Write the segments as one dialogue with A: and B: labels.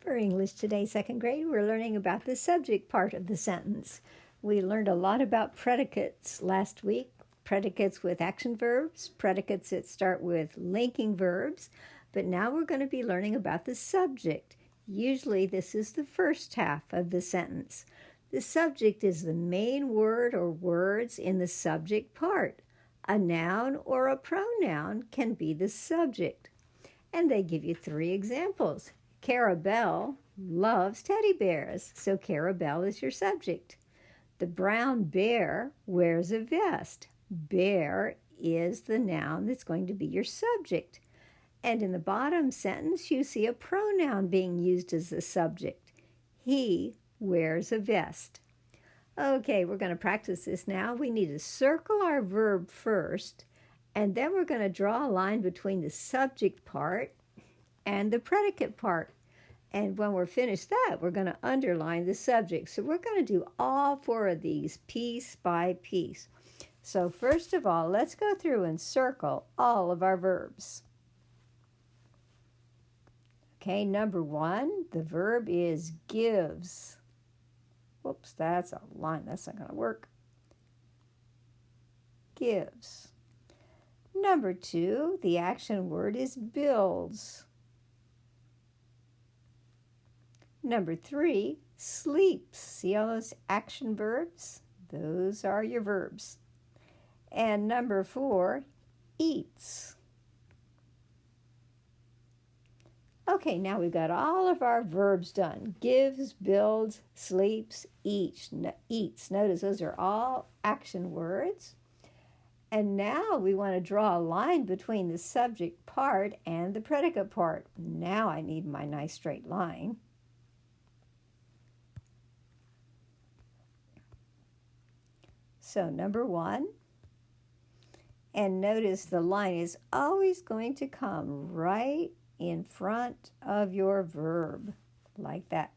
A: For English Today, second grade, we're learning about the subject part of the sentence. We learned a lot about predicates last week, predicates with action verbs, predicates that start with linking verbs, but now we're going to be learning about the subject. Usually this is the first half of the sentence. The subject is the main word or words in the subject part. A noun or a pronoun can be the subject. And they give you 3 examples. Carabelle loves teddy bears, so Carabelle is your subject. The brown bear wears a vest. Bear is the noun that's going to be your subject. And in the bottom sentence, you see a pronoun being used as the subject. He wears a vest. Okay, we're going to practice this now. We need to circle our verb first, and then we're going to draw a line between the subject part and the predicate part. And when we're finished that, we're going to underline the subject. So we're going to do all 4 of these piece by piece. So first of all, let's go through and circle all of our verbs. Okay, number 1, the verb is gives. Whoops, that's a line. That's not going to work. Gives. Number 2, the action word is builds. Number 3, sleeps. See all those action verbs? Those are your verbs. And number 4, eats. Okay, now we've got all of our verbs done. Gives, builds, sleeps, eats. Notice those are all action words. And now we want to draw a line between the subject part and the predicate part. Now I need my nice straight line. So number 1, and notice the line is always going to come right in front of your verb, like that.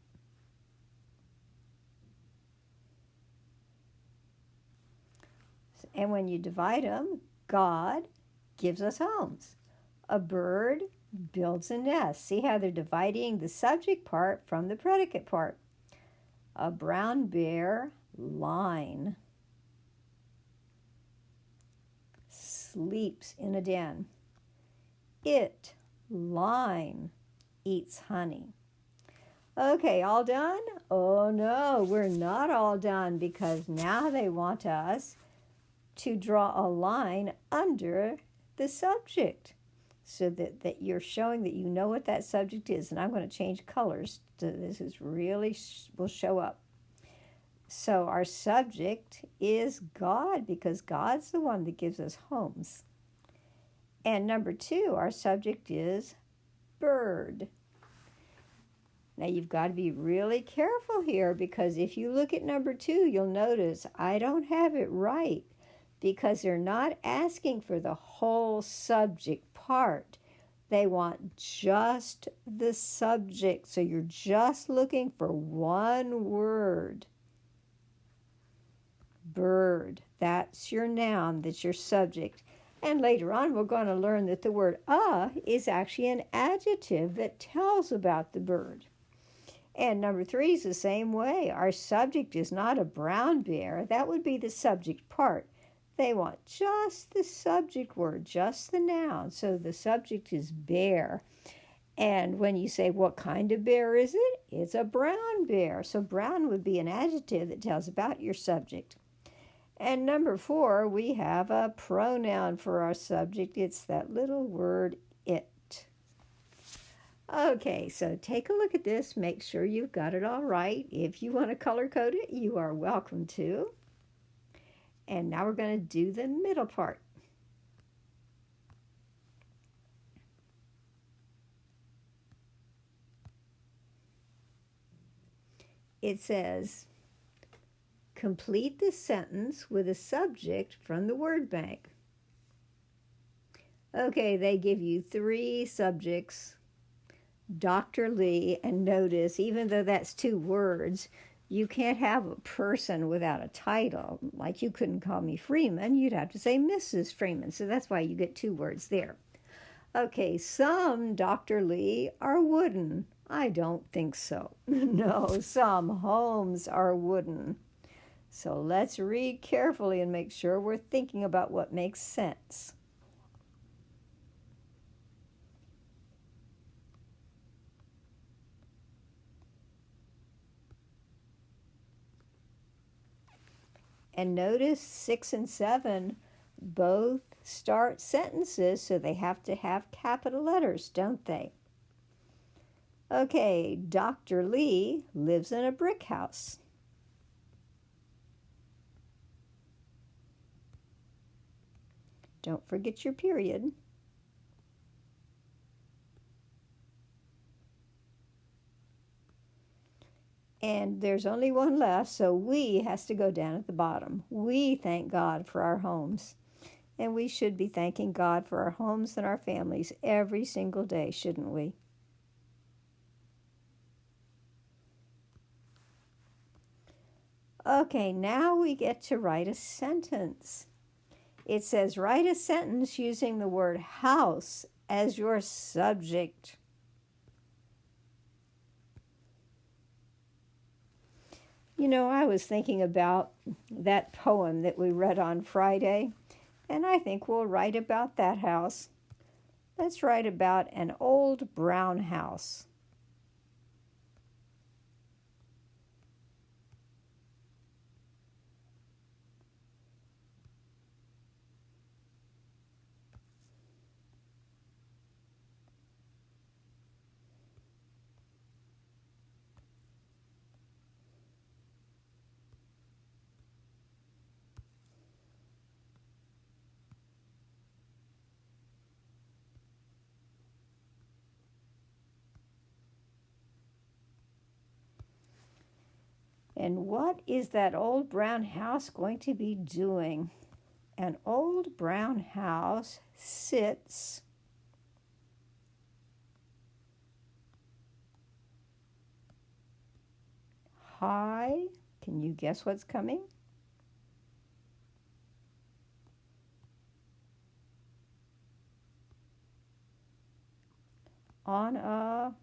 A: And when you divide them, God gives us homes. A bird builds a nest. See how they're dividing the subject part from the predicate part. A brown bear, line. Sleeps in a den. It, line, eats honey. Okay, all done? Oh no, we're not all done, because now they want us to draw a line under the subject so that you're showing that you know what that subject is. And I'm going to change colors so this is really will show up. So our subject is God, because God's the one that gives us homes. And number 2, our subject is bird. Now you've got to be really careful here, because if you look at number 2, you'll notice I don't have it right, because they're not asking for the whole subject part. They want just the subject. So you're just looking for one word. Bird, that's your noun, that's your subject. And later on we're going to learn that the word is actually an adjective that tells about the bird. And number 3 is the same way. Our subject is not a brown bear. That would be the subject part. They want just the subject word, just the noun. So the subject is bear. And when you say, what kind of bear is it? It's a brown bear. So brown would be an adjective that tells about your subject. And number 4, we have a pronoun for our subject. It's that little word, it. Okay, so take a look at this. Make sure you've got it all right. If you want to color code it, you are welcome to. And now we're going to do the middle part. It says, complete the sentence with a subject from the word bank. Okay, they give you 3 subjects, Dr. Lee, and notice, even though that's 2 words, you can't have a person without a title. Like you couldn't call me Freeman, you'd have to say Mrs. Freeman, so that's why you get 2 words there. Okay, some Dr. Lee are wooden. I don't think so. No, some homes are wooden. So let's read carefully and make sure we're thinking about what makes sense. And notice 6 and 7 both start sentences, so they have to have capital letters, don't they? Okay, Dr. Lee lives in a brick house. Don't forget your period. And there's only one left, so we has to go down at the bottom. We thank God for our homes. And we should be thanking God for our homes and our families every single day, shouldn't we? Okay, now we get to write a sentence. It says, write a sentence using the word house as your subject. You know, I was thinking about that poem that we read on Friday, and I think we'll write about that house. Let's write about an old brown house. And what is that old brown house going to be doing? An old brown house sits high. Can you guess what's coming? On a,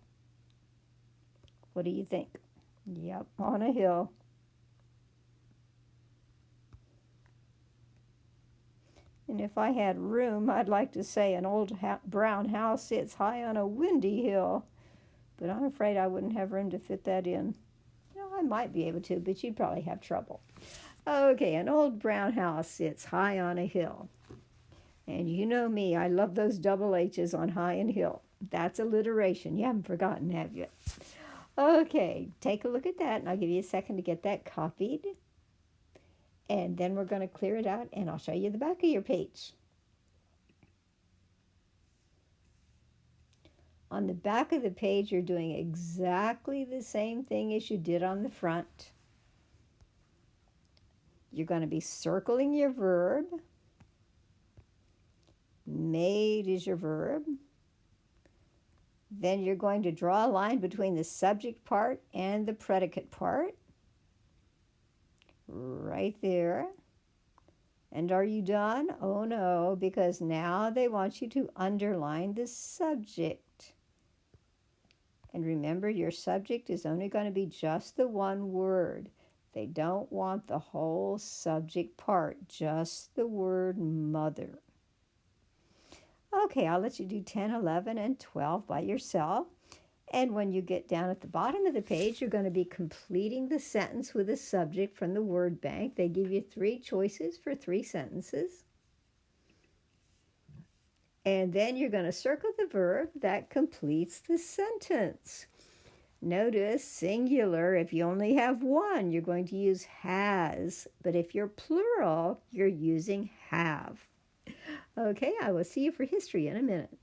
A: what do you think? Yep, on a hill. And if I had room, I'd like to say an old brown house sits high on a windy hill. But I'm afraid I wouldn't have room to fit that in. No, I might be able to, but you'd probably have trouble. Okay, an old brown house sits high on a hill. And you know me, I love those double H's on high and hill. That's alliteration. You haven't forgotten, have you? Okay, take a look at that, and I'll give you a second to get that copied. And then we're going to clear it out, and I'll show you the back of your page. On the back of the page, you're doing exactly the same thing as you did on the front. You're going to be circling your verb. Made is your verb. Then you're going to draw a line between the subject part and the predicate part. Right there. And are you done? Oh no, because now they want you to underline the subject. And remember, your subject is only going to be just the one word. They don't want the whole subject part, just the word mother. Okay, I'll let you do 10, 11, and 12 by yourself. And when you get down at the bottom of the page, you're going to be completing the sentence with a subject from the word bank. They give you 3 choices for 3 sentences. And then you're going to circle the verb that completes the sentence. Notice singular, if you only have one, you're going to use has. But if you're plural, you're using have. Okay, I will see you for history in a minute.